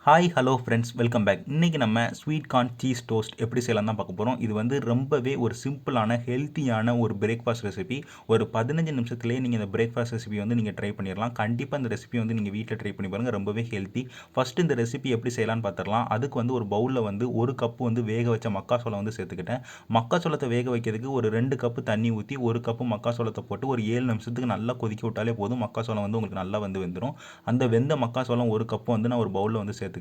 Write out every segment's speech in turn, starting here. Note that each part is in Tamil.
Hi hello friends, welcome back. இன்றைக்கி நம்ம ஸ்வீட் கார்ன் சீஸ் டோஸ்ட் எப்படி செய்யலாம் தான் பார்க்க போகிறோம். இது வந்து ரொம்பவே ஒரு சிம்பிளான ஹெல்த்தியான ஒரு பிரேக்ஃபாஸ்ட் ரெசிபி. ஒரு 15 நிமிஷத்துலேயே நீங்கள் இந்த பிரேக்ஃபாஸ்ட் ரெசிபி வந்து நீங்கள் ட்ரை பண்ணிடலாம். கண்டிப்பாக இந்த ரெசிபி வந்து நீங்கள் வீட்டில் ட்ரை பண்ணி பாருங்கள், ரொம்பவே ஹெல்த்தி. ஃபஸ்ட்டு இந்த ரெசிபி எப்படி செய்யலாம்னு பார்த்துடலாம். அதுக்கு வந்து ஒரு பவுலில் வந்து ஒரு கப்பு வந்து வேக வச்ச மக்காசோளம் வந்து சேர்த்துக்கிட்டேன். மக்காசோளத்தை வேக வைக்கிறதுக்கு ஒரு 2 கப்பு தண்ணி ஊற்றி ஒரு கப்பு மக்காசோளத்தை போட்டு ஒரு 7 நிமிஷத்துக்கு நல்லா கொதிக்க விட்டாலே போதும். மக்காசோளம் வந்து உங்களுக்கு நல்லா வந்து வெந்துடும். அந்த வெந்த மக்காசோளம் ஒரு கப்பு வந்து நான் ஒரு பவுலில் வந்து சேர்த்துக்கிட்டேன்.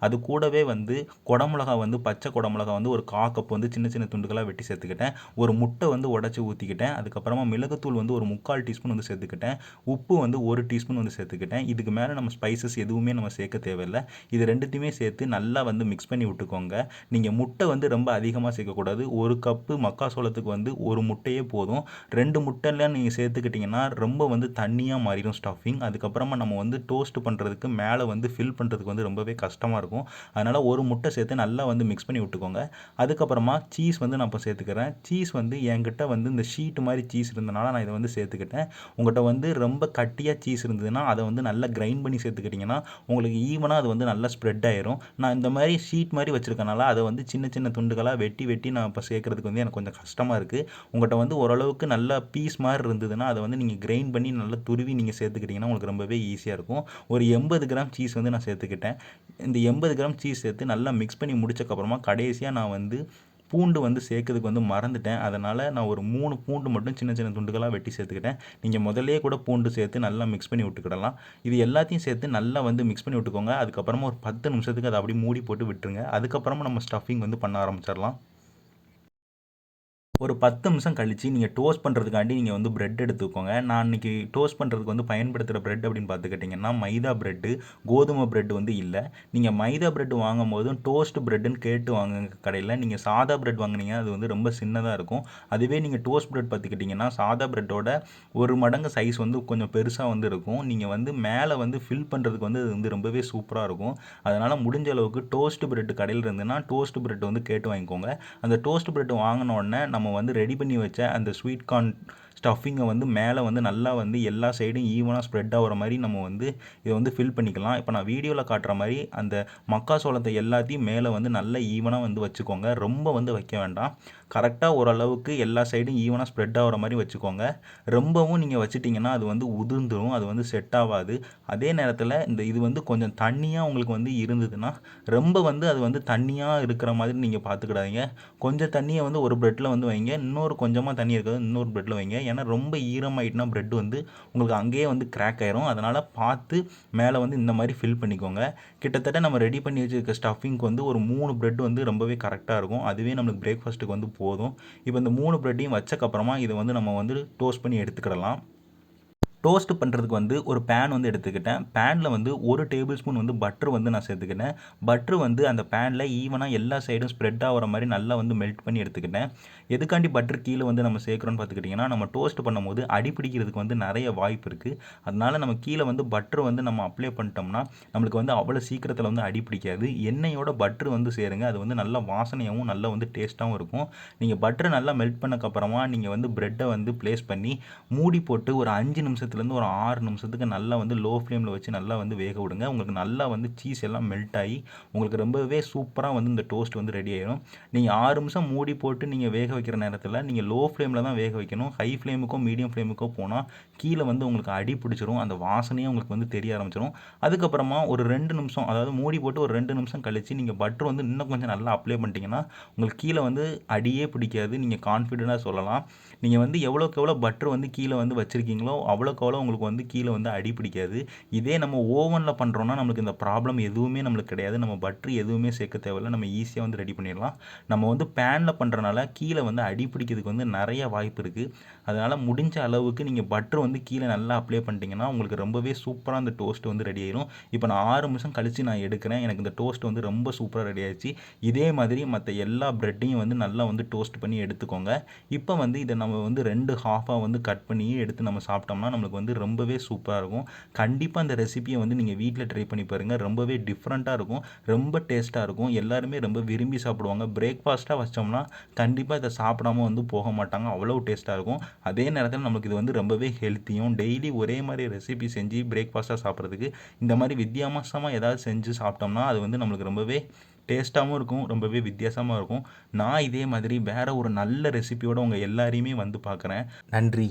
அது கூடவே வந்து குடமிளகா வந்து பச்சை குடமிளகா வந்து ஒரு 1/4 கப் வந்து சின்ன சின்ன துண்டுகளாக வெட்டி சேர்த்துக்கிட்டேன். ஒரு முட்டை வந்து உடச்சி ஊற்றிக்கிட்டேன். அதுக்கப்புறமா மிளகுத்தூள் வந்து ஒரு 3/4 டீஸ்பூன் வந்து சேர்த்துக்கிட்டேன். உப்பு வந்து 1 டீஸ்பூன் வந்து சேர்த்துக்கிட்டேன். இதுக்கு மேலே நம்ம ஸ்பைசஸ் எதுவுமே நம்ம சேர்க்க தேவையில்லை. இது ரெண்டுத்தையுமே சேர்த்து நல்லா வந்து மிக்ஸ் பண்ணி விட்டுக்கோங்க. நீங்கள் முட்டை வந்து ரொம்ப அதிகமாக சேர்க்கக்கூடாது. ஒரு கப்பு மக்காசோளத்துக்கு வந்து ஒரு முட்டையே போதும். 2 முட்டைலாம் நீங்கள் சேர்த்துக்கிட்டிங்கன்னா ரொம்ப வந்து தண்ணியாக மாறிடும் ஸ்டஃபிங். அதுக்கப்புறமா நம்ம வந்து டோஸ்ட் பண்ணுறதுக்கு மேலே வந்து ஃபில் பண்ணுறதுக்கு வந்து ரொம்பவே கஷ்டமாக இருக்கும். அதனால் ஒரு முட்டை சேர்த்து நல்லா வந்து மிக்ஸ் பண்ணி விட்டுக்கோங்க. அதுக்கப்புறமா சீஸ் வந்து நான் இப்போ சேர்த்துக்கிறேன். சீஸ் வந்து என்கிட்ட வந்து இந்த ஷீட் மாதிரி சீஸ் இருந்தனால நான் இதை வந்து சேர்த்துக்கிட்டேன். உங்கள்கிட்ட வந்து ரொம்ப கட்டியாக சீஸ் இருந்ததுன்னா அதை வந்து நல்லா கிரைண்ட் பண்ணி சேர்த்துக்கிட்டிங்கன்னா உங்களுக்கு ஈவனாக அது வந்து நல்லா ஸ்ப்ரெட் ஆயிரும். நான் இந்த மாதிரி ஷீட் மாதிரி வச்சுருக்கனால அதை வந்து சின்ன சின்ன துண்டுகளாக வெட்டி வெட்டி நான் இப்போ சேர்க்குறதுக்கு வந்து எனக்கு கொஞ்சம் கஷ்டமாக இருக்குது. உங்கள்கிட்ட வந்து ஓரளவுக்கு நல்லா பீஸ் மாதிரி இருந்ததுன்னா அதை வந்து நீங்கள் கிரைண்ட் பண்ணி நல்லா துருவி நீங்கள் சேர்த்துக்கிட்டிங்கன்னா உங்களுக்கு ரொம்பவே ஈஸியாக இருக்கும். ஒரு 80 கிராம் சீஸ் வந்து நான் சேர்த்துக்கிட்டேன். இந்த 80 கிராம் சீஸ் சேர்த்து நல்லா மிக்ஸ் பண்ணி முடிச்சக்கப்புறமா கடைசியாக நான் வந்து பூண்டு வந்து சேர்க்கறதுக்கு வந்து மறந்துட்டேன். அதனால் நான் ஒரு 3 பூண்டு மட்டும் சின்ன சின்ன துண்டுகளாக வெட்டி சேர்த்துக்கிட்டேன். நீங்கள் முதல்லே கூட பூண்டு சேர்த்து நல்லா மிக்ஸ் பண்ணி விட்டுக்கிடலாம். இது எல்லாத்தையும் சேர்த்து நல்லா வந்து மிக்ஸ் பண்ணி விட்டுக்கோங்க. அதுக்கப்புறமா ஒரு 10 நிமிஷத்துக்கு அதை அப்படியே மூடி போட்டு விட்டுருங்க. அதுக்கப்புறமா நம்ம ஸ்டஃபிங் வந்து பண்ண ஆரம்பிச்சிடலாம். ஒரு 10 நிமிஷம் கழித்து நீங்கள் டோஸ்ட் பண்ணுறதுக்காண்டி நீங்கள் வந்து பிரெட் எடுத்துக்கோங்க. நான் இன்றைக்கி டோஸ்ட் பண்ணுறதுக்கு வந்து பயன்படுத்துகிற பிரெட் அப்படின்னு பார்த்துக்கிட்டிங்கன்னா மைதா பிரெட்டு, கோதுமை பிரெட் வந்து இல்லை. நீங்கள் மைதா பிரெட் வாங்கும் போதும் டோஸ்ட் பிரெட்டுன்னு கேட்டு வாங்குங்க கடையில். நீங்கள் சாதா பிரெட் வாங்கினீங்க அது வந்து ரொம்ப சின்னதாக இருக்கும். அதுவே நீங்கள் டோஸ்ட் பிரெட் பார்த்துக்கிட்டிங்கன்னா சாதா பிரெட்டோட ஒரு மடங்கு சைஸ் வந்து கொஞ்சம் பெருசாக வந்து இருக்கும். நீங்கள் வந்து மேலே வந்து ஃபில் பண்ணுறதுக்கு வந்து அது வந்து ரொம்பவே சூப்பராக இருக்கும். அதனால் முடிஞ்ச அளவுக்கு டோஸ்ட் பிரெட் கடையில் இருந்துன்னா டோஸ்ட் பிரெட் வந்து கேட்டு வாங்கிக்கோங்க. அந்த டோஸ்ட் பிரெட் வாங்கின உடனே நம்ம வந்து ரெடி பண்ணி வச்ச அந்த ஸ்வீட் கார்ன் ஸ்டஃபிங்கை வந்து மேலே வந்து நல்லா வந்து எல்லா சைடும் ஈவனாக ஸ்ப்ரெட் ஆகிற மாதிரி நம்ம வந்து இதை வந்து ஃபில் பண்ணிக்கலாம். இப்போ நான் வீடியோவில் காட்டுற மாதிரி அந்த மக்காசோளத்தை எல்லாத்தையும் மேலே வந்து நல்லா ஈவனாக வந்து வச்சுக்கோங்க. ரொம்ப வந்து வைக்க வேண்டாம். கரெக்டாக ஓரளவுக்கு எல்லா சைடும் ஈவனாக ஸ்ப்ரெட் ஆகிற மாதிரி வச்சுக்கோங்க. ரொம்பவும் நீங்கள் வச்சிட்டிங்கன்னா அது வந்து உதிர்ந்துடும், அது வந்து செட் ஆகாது. அதே நேரத்தில் இது வந்து கொஞ்சம் தண்ணியாக உங்களுக்கு வந்து இருந்ததுன்னா ரொம்ப வந்து அது வந்து தண்ணியாக இருக்கிற மாதிரி நீங்கள் பார்த்துக்கிடாதீங்க. கொஞ்சம் தண்ணியை வந்து ஒரு பிரெட்டில் வந்து வைங்க, இன்னொரு கொஞ்சமாக தண்ணி இருக்கிறது இன்னொரு பிரெட்டில் வைங்க. ஏன்னா ரொம்ப ஈரமாயிட்டுனா பிரெட் வந்து உங்களுக்கு அங்கேயே வந்து கிராக் ஆயிரும். அதனால் பார்த்து மேலே வந்து இந்த மாதிரி ஃபில் பண்ணிக்கோங்க. கிட்டத்தட்ட நம்ம ரெடி பண்ணி வச்சுருக்க ஸ்டஃபிங்க்கு வந்து ஒரு 3 பிரெட் வந்து ரொம்பவே கரெக்டாக இருக்கும். அதுவே நம்மளுக்கு பிரேக்ஃபாஸ்ட்டுக்கு வந்து போதும். இப்போ இந்த 3 பிரெட்டையும் வச்சக்கப்புறமா இதை வந்து நம்ம வந்து டோஸ்ட் பண்ணி எடுத்துக்கிடலாம். டோஸ்ட் பண்ணுறதுக்கு வந்து ஒரு பேன் வந்து எடுத்துக்கிட்டேன். பேனில் வந்து 1 டேபிள் ஸ்பூன் வந்து பட்டர் வந்து நான் சேர்த்துக்கிட்டேன். பட்டர் வந்து அந்த பேனில் ஈவனாக எல்லா சைடும் ஸ்ப்ரெட் ஆகிற மாதிரி நல்லா வந்து மெல்ட் பண்ணி எடுத்துக்கிட்டேன். எதுக்காண்டி பட்டர் கீழே வந்து நம்ம சேர்க்குறோன்னு பார்த்துக்கிட்டிங்கன்னா நம்ம டோஸ்ட் பண்ணும்போது அடி பிடிக்கிறதுக்கு வந்து நிறைய வாய்ப்பு இருக்குது. அதனால் நம்ம கீழே வந்து பட்டர் வந்து நம்ம அப்ளை பண்ணிட்டோம்னா நம்மளுக்கு வந்து அவ்வளோ சீக்கிரத்தில் வந்து அடி பிடிக்காது. எண்ணெயோட பட்டர் வந்து சேருங்க, அது வந்து நல்ல வாசனையாகவும் நல்லா வந்து டேஸ்ட்டாகவும் இருக்கும். நீங்கள் பட்டர் நல்லா மெல்ட் பண்ணக்கப்புறமா நீங்கள் வந்து ப்ரெட்டை வந்து ப்ளேஸ் பண்ணி மூடி போட்டு ஒரு 5 நிமிஷத்துலேருந்து ஒரு 6 நிமிஷத்துக்கு நல்லா வந்து லோ ஃப்ளேமில் வச்சு நல்லா வந்து வேக விடுங்க. உங்களுக்கு நல்லா வந்து சீஸ் எல்லாம் மெல்ட் ஆகி உங்களுக்கு ரொம்பவே சூப்பராக வந்து இந்த டோஸ்ட் வந்து ரெடி ஆயிடும். நீங்கள் 6 நிமிஷம் மூடி போட்டு நீங்கள் வேக வைக்கிற நேரத்தில் நீங்கள் லோ ஃப்ளேமில் தான் வேக வைக்கணும். ஹை ஃப்ளேமுக்கோ மீடியம் ஃப்ளேமுக்கோ போனால் கீழே வந்து உங்களுக்கு அடி பிடிச்சிரும். அந்த வாசனையே உங்களுக்கு வந்து தெரிய ஆரம்பிச்சிடும். அதுக்கப்புறமா ஒரு 2 நிமிஷம், அதாவது மூடி போட்டு ஒரு 2 நிமிஷம் கழித்து நீங்கள் பட்டர் வந்து இன்னும் கொஞ்சம் நல்லா அப்ளை பண்ணிட்டீங்கன்னா உங்களுக்கு கீழே வந்து அடியே பிடிக்காது. நீங்கள் கான்ஃபிடென்ட்டாக சொல்லலாம். நீங்கள் வந்து எவ்வளோக்கு எவ்வளோ பட்டர் வந்து கீழே வந்து வச்சுருக்கீங்களோ அவ்வளோக்கு அவ்வளோ உங்களுக்கு வந்து கீழே வந்து அடி பிடிக்காது. இதே நம்ம ஓவனில் பண்ணுறோன்னா நம்மளுக்கு இந்த ப்ராப்ளம் எதுவுமே நம்மளுக்கு கிடையாது. நம்ம பட்டர் எதுவுமே சேர்க்க தேவையில்லை, நம்ம ஈஸியாக வந்து ரெடி பண்ணிடலாம். நம்ம வந்து பேனில் பண்ணுறனால கீழே வந்து அடி பிடிக்கிறதுக்கு வந்து நிறைய வாய்ப்பு இருக்குது. அதனால் முடிஞ்ச அளவுக்கு நீங்கள் பட்டர் வந்து கீழே நல்லா அப்ளை பண்ணிட்டீங்கன்னா உங்களுக்கு ரொம்பவே சூப்பராக அந்த டோஸ்ட் வந்து ரெடி ஆயிடும். இப்போ நான் 6 நிமிஷம் கழித்து நான் எடுக்கிறேன். எனக்கு இந்த டோஸ்ட் வந்து ரொம்ப சூப்பராக ரெடி ஆயிடுச்சு. இதே மாதிரி மற்ற எல்லா ப்ரெட்டையும் வந்து நல்லா வந்து டோஸ்ட் பண்ணி எடுத்துக்கோங்க. இப்போ வந்து இதை நம்ம வந்து 2 ஹாஃபாக வந்து கட் பண்ணி எடுத்து நம்ம சாப்பிட்டோம்னா நம்மளுக்கு உங்களுக்கு வந்து ரொம்பவே சூப்பராக இருக்கும். கண்டிப்பாக அந்த ரெசிபியை வந்து நீங்கள் வீட்டில் ட்ரை பண்ணி பாருங்கள். ரொம்பவே டிஃப்ரெண்ட்டாக இருக்கும், ரொம்ப டேஸ்ட்டாக இருக்கும். எல்லாருமே ரொம்ப விரும்பி சாப்பிடுவாங்க. பிரேக்ஃபாஸ்ட்டாக வச்சோம்னா கண்டிப்பாக இதை சாப்பிடாம வந்து போக மாட்டாங்க. அவ்வளோ டேஸ்ட்டாக இருக்கும். அதே நேரத்தில் நமக்கு இது வந்து ரொம்பவே ஹெல்த்தியும். டெய்லி ஒரே மாதிரி ரெசிபி செஞ்சு பிரேக்ஃபாஸ்ட்டாக சாப்பிட்றதுக்கு இந்த மாதிரி வித்தியாசமாக ஏதாவது செஞ்சு சாப்பிட்டோம்னா அது வந்து நம்மளுக்கு ரொம்பவே டேஸ்ட்டாகவும் இருக்கும், ரொம்பவே வித்தியாசமாக இருக்கும். நான் இதே மாதிரி வேறு ஒரு நல்ல ரெசிபியோடு உங்கள் எல்லாரையுமே வந்து பார்க்குறேன். நன்றி.